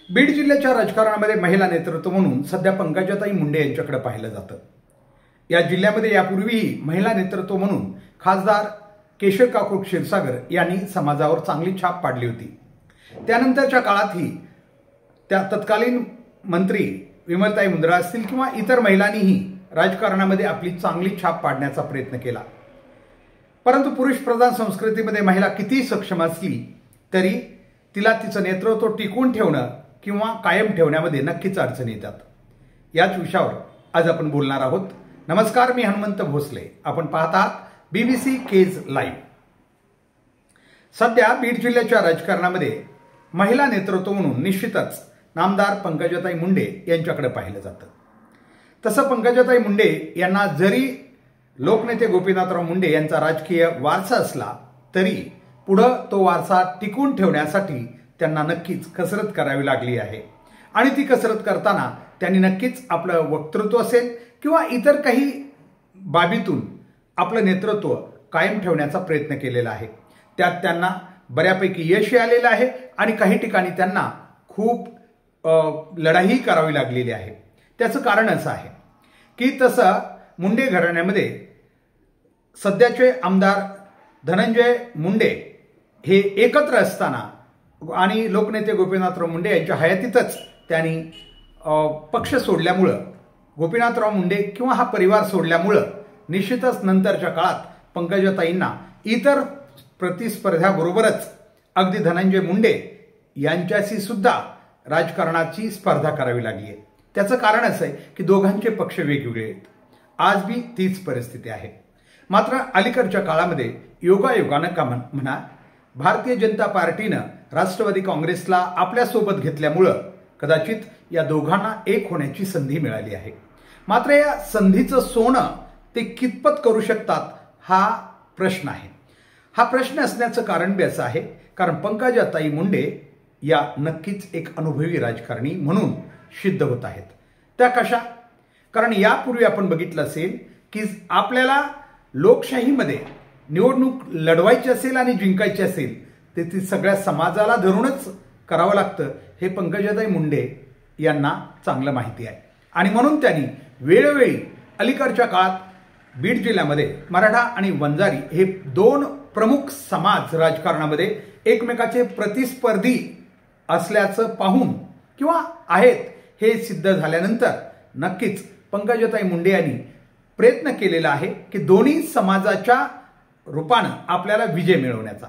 बीड जिल्ह्याच्या राजकारणामध्ये महिला नेतृत्व म्हणून सध्या पंकजाताई मुंडे यांच्याकडे पाहिलं जातं। या जिल्ह्यामध्ये यापूर्वीही महिला नेतृत्व म्हणून खासदार केशवकाकू क्षीरसागर यांनी समाजावर चांगली छाप पाडली होती। त्यानंतरच्या काळातही त्या तत्कालीन मंत्री विमलताई मुंद्रा असतील किंवा इतर महिलांनीही राजकारणामध्ये आपली चांगली छाप पाडण्याचा प्रयत्न केला। परंतु पुरुष प्रधान संस्कृतीमध्ये महिला किती सक्षम असली तरी तिला तिचं नेतृत्व टिकवून ठेवणं किंवा कायम ठेवण्यामध्ये नक्कीच अडचणी येतात। याच विषयावर आज आपण बोलणार आहोत। नमस्कार, मी हनुमंत भोसले, आपण पाहत आहात BBC केज लाईव्ह। सध्या बीड जिल्ह्याच्या राजकारणामध्ये महिला नेतृत्व म्हणून निश्चितच नामदार पंकजाताई मुंडे यांच्याकडे पाहिलं जातं। तसं पंकजाताई मुंडे यांना जरी लोकनेते गोपीनाथराव मुंडे यांचा राजकीय वारसा असला तरी पुढं तो वारसा टिकवून ठेवण्यासाठी त्यांना नक्कीच कसरत करावी लागली आहे आणि ती कसरत करताना त्यांनी नक्कीच आपलं वक्तृत्व असेल किंवा इतर काही बाबीतून आपलं नेतृत्व कायम ठेवण्याचा प्रयत्न केलेला आहे। त्यात त्यांना बऱ्यापैकी यश आलेलं आहे आणि काही ठिकाणी त्यांना खूप लढाई करावी लागलेली आहे। त्याचं कारण असं आहे की तसं मुंडे घराण्यामध्ये सध्याचे आमदार धनंजय मुंडे हे एकत्र असताना आणि लोकनेते गोपीनाथराव मुंडे यांच्या हयातीतच त्यांनी पक्ष सोडल्यामुळं, गोपीनाथराव मुंडे किंवा हा परिवार सोडल्यामुळं निश्चितच नंतरच्या काळात पंकजाताईंना इतर प्रतिस्पर्ध्याबरोबरच अगदी धनंजय मुंडे यांच्याशी सुद्धा राजकारणाची स्पर्धा करावी लागली आहे। त्याचं कारण असं आहे की दोघांचे पक्ष वेगवेगळे आहेत। आज बी तीच परिस्थिती आहे। मात्र अलीकडच्या काळामध्ये योगायोगानं का म्हणा भारतीय जनता पार्टीनं राष्ट्रवादी काँग्रेसला आपल्यासोबत घेतल्यामुळं कदाचित या दोघांना एक होण्याची संधी मिळाली आहे। मात्र या संधीचं सोनं ते कितपत करू शकतात हा प्रश्न आहे। हा प्रश्न असण्याचं कारण बी असं आहे कारण पंकजाताई मुंडे या नक्कीच एक अनुभवी राजकारणी म्हणून सिद्ध होत आहेत। त्या कशा? कारण यापूर्वी आपण बघितलं असेल की आपल्याला लोकशाहीमध्ये निवडणूक लढवायची असेल आणि जिंकायची असेल तर ती सगळ्या समाजाला धरूनच करावं लागतं हे पंकजाताई मुंडे यांना चांगलं माहिती आहे आणि म्हणून त्यांनी वेळोवेळी अलीकडच्या काळात बीड जिल्ह्यामध्ये मराठा आणि वंजारी हे दोन प्रमुख समाज राजकारणामध्ये एकमेकाचे प्रतिस्पर्धी असल्याचं पाहून किंवा आहेत हे सिद्ध झाल्यानंतर नक्कीच पंकजाताई मुंडे यांनी प्रयत्न केलेला आहे की दोन्ही समाजाच्या रूपानं आपल्याला विजय मिळवण्याचा।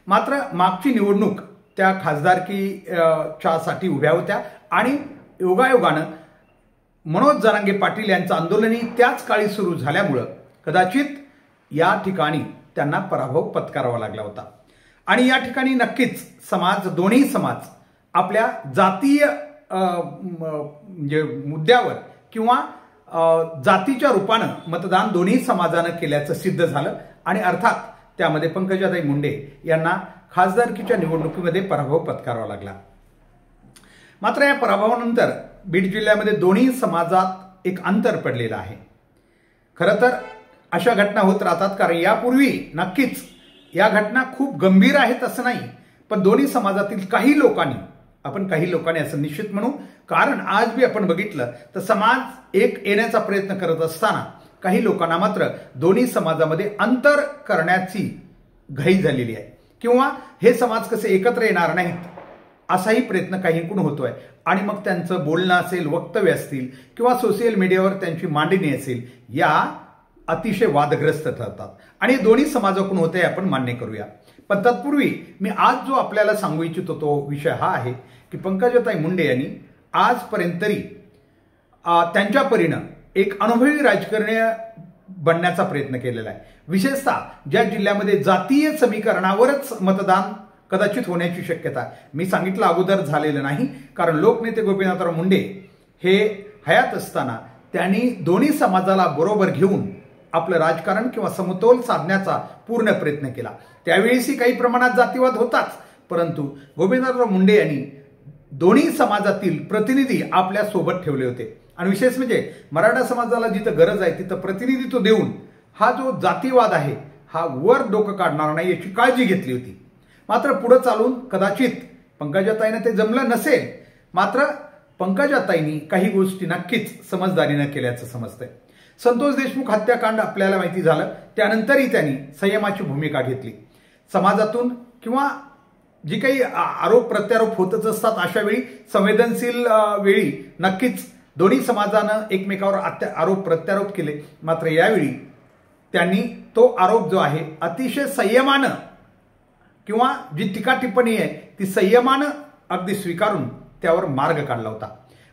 मात्र मागची निवडणूक त्या खासदारकीच्या साठी उभ्या होत्या आणि योगायोगानं मनोज जरांगे पाटील यांचं आंदोलनही त्याच काळी सुरू झाल्यामुळं कदाचित या ठिकाणी त्यांना पराभव पत्करावा लागला होता आणि या ठिकाणी नक्कीच दोन्ही समाज आपल्या जातीय म्हणजे मुद्द्यावर किंवा जातीच्या रूपानं मतदान दोन्ही समाजानं केल्याचं सिद्ध झालं आणि अर्थात त्यामध्ये पंकजाताई मुंडे यांना खासदारकीच्या निवडणुकीमध्ये पराभव पत्करावा लागला। मात्र या पराभवानंतर बीड जिल्ह्यामध्ये दोन्ही समाजात एक अंतर पडलेलं आहे। खरं तर अशा घटना होत राहतात कारण यापूर्वी नक्कीच या घटना खूप गंभीर आहेत असं नाही, पण दोन्ही समाजातील काही लोकांनी असं निश्चित म्हणू, कारण आज बी आपण बघितलं तर समाज एक येण्याचा प्रयत्न करत असताना काही लोकांना मात्र दोन्ही समाजामध्ये अंतर करण्याची घाई झालेली आहे किंवा हे समाज कसे एकत्र येणार नाहीत असाही प्रयत्न काहींकडून होतोय आणि मग त्यांचं बोलणं असेल, वक्तव्य असतील किंवा सोशल मीडियावर त्यांची मांडणी असेल या अतिशय वादग्रस्त ठरतात आणि दोन्ही समाजाकडून होते आपण मान्य करूया। पण तत्पूर्वी मी आज जो आपल्याला सांगू इच्छितो तो विषय हा आहे की पंकजाताई मुंडे यांनी आजपर्यंत तरी त्यांच्या परीनं एक अनुभवी राजकारणी बनण्याचा प्रयत्न केलेला आहे। विशेषतः ज्या जिल्ह्यामध्ये जातीय समीकरणावरच मतदान कदाचित होण्याची शक्यता आहे, मी सांगितलं अगोदर झालेलं नाही, कारण लोकनेते गोपीनाथराव मुंडे हे हयात असताना त्यांनी दोन्ही समाजाला बरोबर घेऊन आपलं राजकारण किंवा समतोल साधण्याचा पूर्ण प्रयत्न केला। त्यावेळीही काही प्रमाणात जातीवाद होताच, परंतु गोपीनाथराव मुंडे यांनी दोन्ही समाजातील प्रतिनिधी आपल्या सोबत ठेवले होते आणि विशेष म्हणजे मराठा समाजाला जिथं गरज आहे तिथं प्रतिनिधित्व देऊन हा जो जातीवाद आहे हा वर डोकं काढणार नाही याची काळजी घेतली होती। मात्र पुढे चालून कदाचित पंकजाताईंना ते जमलं नसेल मात्र पंकजाताईंनी काही गोष्टी नक्कीच समजदारीनं केल्याचं समजतंय. संतोष देशमुख हत्याकांड आपल्याला माहिती झालं, त्यानंतरही त्यांनी संयमाची भूमिका घेतली. समाजातून किंवा जी काही आरोप प्रत्यारोप होतच असतात अशा वेळी संवेदनशील वेळी नक्कीच दोन्ही समाजानं एकमेकावर आरोप प्रत्यारोप केले. मात्र यावेळी त्यांनी तो आरोप जो आहे अतिशय संयमानं किंवा जी टीका टिप्पणी आहे ती संयमानं अगदी स्वीकारून त्यावर मार्ग काढला होता.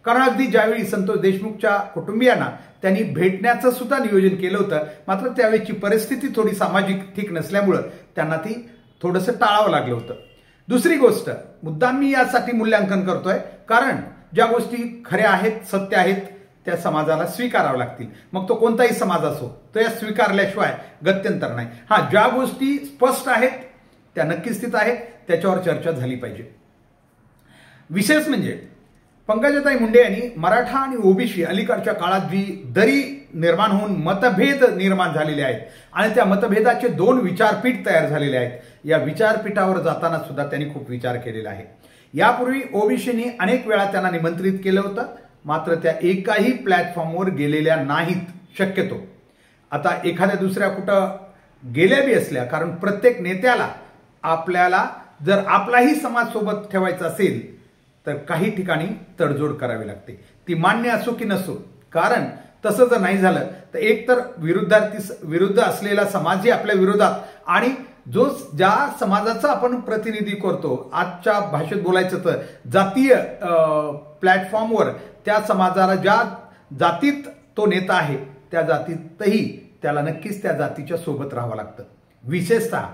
कारण अगदी ज्यावेळी संतोष देशमुखच्या कुटुंबियांना त्यांनी भेटण्याचं सुद्धा नियोजन केलं होतं, मात्र त्यावेळीची परिस्थिती थोडी सामाजिक ठीक नसल्यामुळं त्यांना ती थोडंसं टाळावं लागलं होतं. दुसरी गोष्ट, मुद्दाम मी यासाठी मूल्यांकन करतोय कारण ज्या गोष्टी खऱ्या आहेत, सत्य आहेत, त्या समाजाला स्वीकारावं लागतील. मग तो कोणताही समाज असो, तो या स्वीकारल्याशिवाय गत्यंतर नाही. ज्या गोष्टी स्पष्ट आहेत त्या नक्कीच तिथं आहेत, त्याच्यावर चर्चा झाली पाहिजे. विशेष म्हणजे पंकजाताई मुंडे यांनी मराठा आणि ओबीसी अलीकडच्या काळात जी दरी निर्माण होऊन मतभेद निर्माण झालेले आहेत आणि त्या मतभेदाचे 2 विचारपीठ तयार झालेले आहेत, या विचारपीठावर जाताना सुद्धा त्यांनी खूप विचार केलेला आहे. यापूर्वी ओबीसीनी अनेक वेळा त्यांना निमंत्रित केलं होतं, मात्र त्या एकाही प्लॅटफॉर्मवर गेलेल्या नाहीत शक्यतो. आता एखाद्या दुसऱ्या कुठं गेल्या बी असल्या, कारण प्रत्येक नेत्याला आपल्याला जर आपलाही समाज सोबत ठेवायचा असेल तर काही ठिकाणी तडजोड करावी लागते, ती मान्य असो की नसो. कारण तसं जर नाही झालं तर एकतर विरुद्ध असलेला समाजही आपल्या विरोधात आणि ज्या समाजाचं आपण प्रतिनिधी करतो, आजच्या भाषेत बोलायचं तर जातीय प्लॅटफॉर्मवर त्या समाजाला ज्या जातीत तो नेता आहे त्या जातीतही त्याला नक्कीच त्या जातीच्या सोबत राहावं लागतं. विशेषतः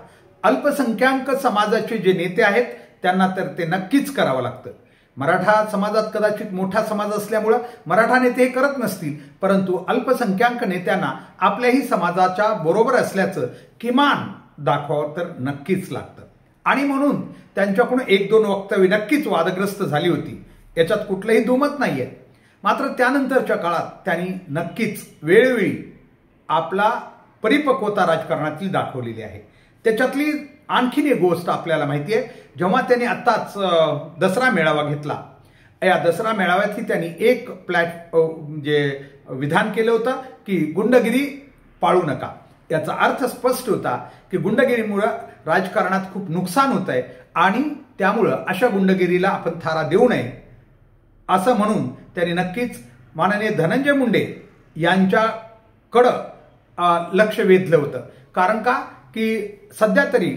अल्पसंख्याक समाजाचे जे नेते आहेत त्यांना तर ते नक्कीच करावं लागतं. मराठा समाजात कदाचित मोठा समाज असल्यामुळं मराठा नेते हे करत नसतील, परंतु अल्पसंख्याक नेत्यांना आपल्याही समाजाच्या बरोबर असल्याचं किमान दाखवावं तर नक्कीच लागतं. आणि म्हणून त्यांच्याकडून 1-2 वक्तव्य नक्कीच वादग्रस्त झाली होती, याच्यात कुठलंही दुमत नाहीये. मात्र त्यानंतरच्या काळात त्यांनी नक्कीच वेळोवेळी आपला परिपक्वता राजकारणातील दाखवलेली आहे. त्याच्यातली आणखीन एक गोष्ट आपल्याला माहिती आहे, जेव्हा त्यांनी आत्ताच दसरा मेळावा घेतला, या दसरा मेळाव्यातही त्यांनी एक विधान केलं होतं की गुंडगिरी पाळू नका. याचा अर्थ स्पष्ट होता की गुंडगिरीमुळे राजकारणात खूप नुकसान होत आहे आणि त्यामुळं अशा गुंडगिरीला आपण थारा देऊ नये असं म्हणून त्यांनी नक्कीच माननीय धनंजय मुंडे यांच्याकडं लक्ष वेधलं होतं. कारण का की सध्या तरी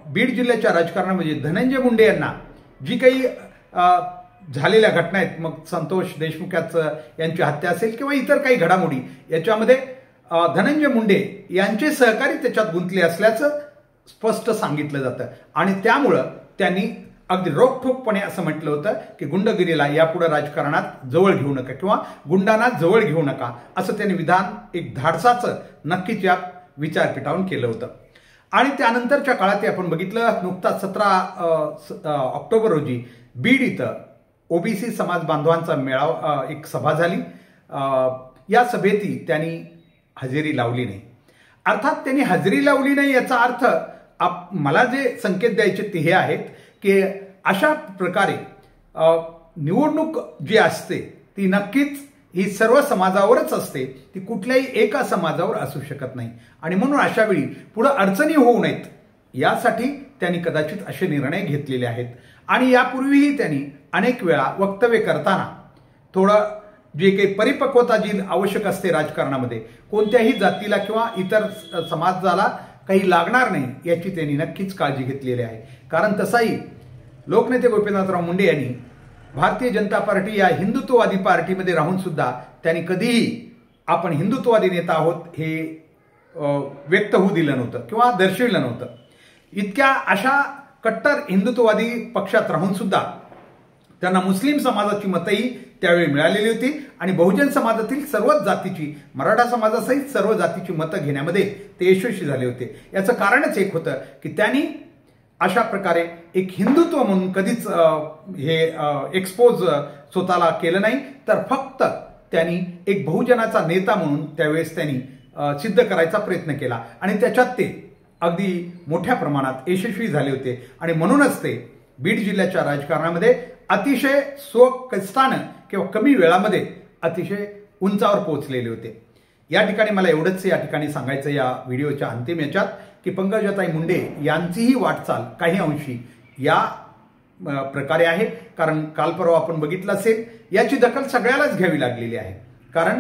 बीड जिल्ह्याच्या राजकारणामध्ये धनंजय मुंडे यांना जी काही झालेल्या घटना आहेत, मग संतोष देशमुख यांची हत्या असेल किंवा इतर काही घडामोडी, याच्यामध्ये धनंजय मुंडे यांचे सहकारी त्याच्यात गुंतले असल्याचं स्पष्ट सांगितलं जातं. आणि त्यामुळं त्यांनी अगदी रोखठोकपणे असं म्हटलं होतं की गुंडगिरीला यापुढे राजकारणात जवळ घेऊ नका किंवा गुंडांना जवळ घेऊ नका, असं त्यांनी विधान एक धाडसाचं नक्कीच या विचारपीठावरून केलं होतं. आणि त्यानंतरच्या काळात आपण बघितलं, नुकताच 17 ऑक्टोबर रोजी बीड इथं ओबीसी समाज बांधवांचा मेळावा, एक सभा झाली. या सभेतही त्यांनी हजेरी लावली नाही. अर्थात त्यांनी हजेरी लावली नाही याचा अर्थ मला जे संकेत द्यायचे ते हे आहेत की अशा प्रकारे निवडणूक जी असते ती नक्कीच ही सर्व समाजावरच असते, ती कुठल्याही एका समाजावर असू शकत नाही. आणि म्हणून अशा वेळी पुढे अडचणी होऊ नयेत यासाठी त्यांनी कदाचित असे निर्णय घेतलेले आहेत. आणि यापूर्वीही त्यांनी अनेक वेळा वक्तव्य करताना थोडं जे काही परिपक्वता जी आवश्यक असते राजकारणामध्ये, कोणत्याही जातीला किंवा इतर समाजाला काही लागणार नाही याची त्यांनी नक्कीच काळजी घेतलेली आहे. कारण तसाही लोकनेते गोपीनाथराव मुंडे यांनी भारतीय जनता पार्टी या हिंदुत्ववादी पार्टीमध्ये राहून सुद्धा त्यांनी कधीही आपण हिंदुत्ववादी नेता आहोत हे व्यक्त होऊ दिलं नव्हतं किंवा दर्शविलं नव्हतं. इतक्या अशा कट्टर हिंदुत्ववादी पक्षात राहून सुद्धा त्यांना मुस्लिम समाजाची मतही त्यावेळी मिळालेली होती आणि बहुजन समाजातील सर्वच जातीची, मराठा समाजासहित सर्व जातीची मतं घेण्यामध्ये ते यशस्वी झाले होते. याचं कारणच एक होतं की त्यांनी अशा प्रकारे एक हिंदुत्व म्हणून कधीच हे एक्सपोज स्वतःला केलं नाही, तर फक्त त्यांनी एक बहुजनाचा नेता म्हणून त्यावेळेस त्यांनी सिद्ध करायचा प्रयत्न केला आणि त्याच्यात ते अगदी मोठ्या प्रमाणात यशस्वी झाले होते. आणि म्हणूनच ते बीड जिल्ह्याच्या राजकारणामध्ये अतिशय स्वकष्टानं किंवा कमी वेळामध्ये अतिशय उंचावर पोहोचलेले होते. या ठिकाणी मला एवढंच या ठिकाणी सांगायचं या व्हिडिओच्या अंतिम याच्यात की पंकजाताई मुंडे यांचीही वाटचाल काही अंशी या प्रकारे आहे. कारण काल परवा आपण बघितलं असेल, याची दखल सगळ्यालाच घ्यावी लागलेली आहे. कारण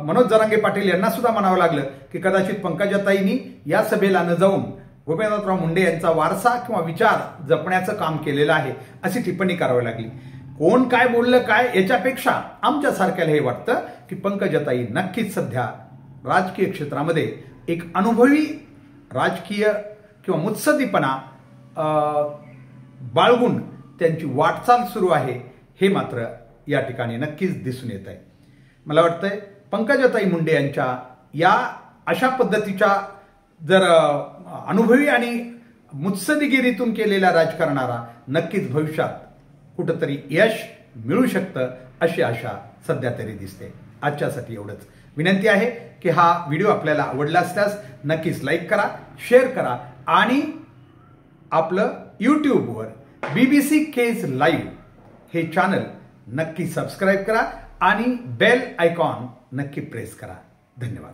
मनोज जरांगे पाटील यांना सुद्धा म्हणावं लागलं की कदाचित पंकजाताईंनी या सभेला न जाऊन गोपीनाथराव मुंडे यांचा वारसा किंवा विचार जपण्याचं काम केलेलं आहे अशी टिप्पणी करावी लागली. कोण काय बोललं काय याच्यापेक्षा आमच्यासारख्याला हे वाटतं की पंकजाताई नक्कीच सध्या राजकीय क्षेत्रामध्ये एक अनुभवी राजकीय किंवा मुत्सद्दीपणा बाळगून त्यांची वाटचाल सुरू आहे हे मात्र या ठिकाणी नक्कीच दिसून येत आहे. मला वाटतंय पंकजाताई मुंडे यांच्या या अशा पद्धतीच्या जर अनुभवी आणि मुत्सद्दीगिरीतून केलेल्या राजकारणाला नक्कीच भविष्यात कुठंतरी यश मिळू शकतं अशी आशा सध्या तरी दिसते. आजच्यासाठी एवढंच. विनंती आहे की हा व्हिडिओ आपल्याला आवडला असल्यास नक्कीच लाईक करा, शेअर करा आणि आपलं यूट्यूबवर BBC केज लाईव्ह हे चॅनल नक्की सबस्क्राईब करा आणि बेल आयकॉन नक्की प्रेस करा. धन्यवाद.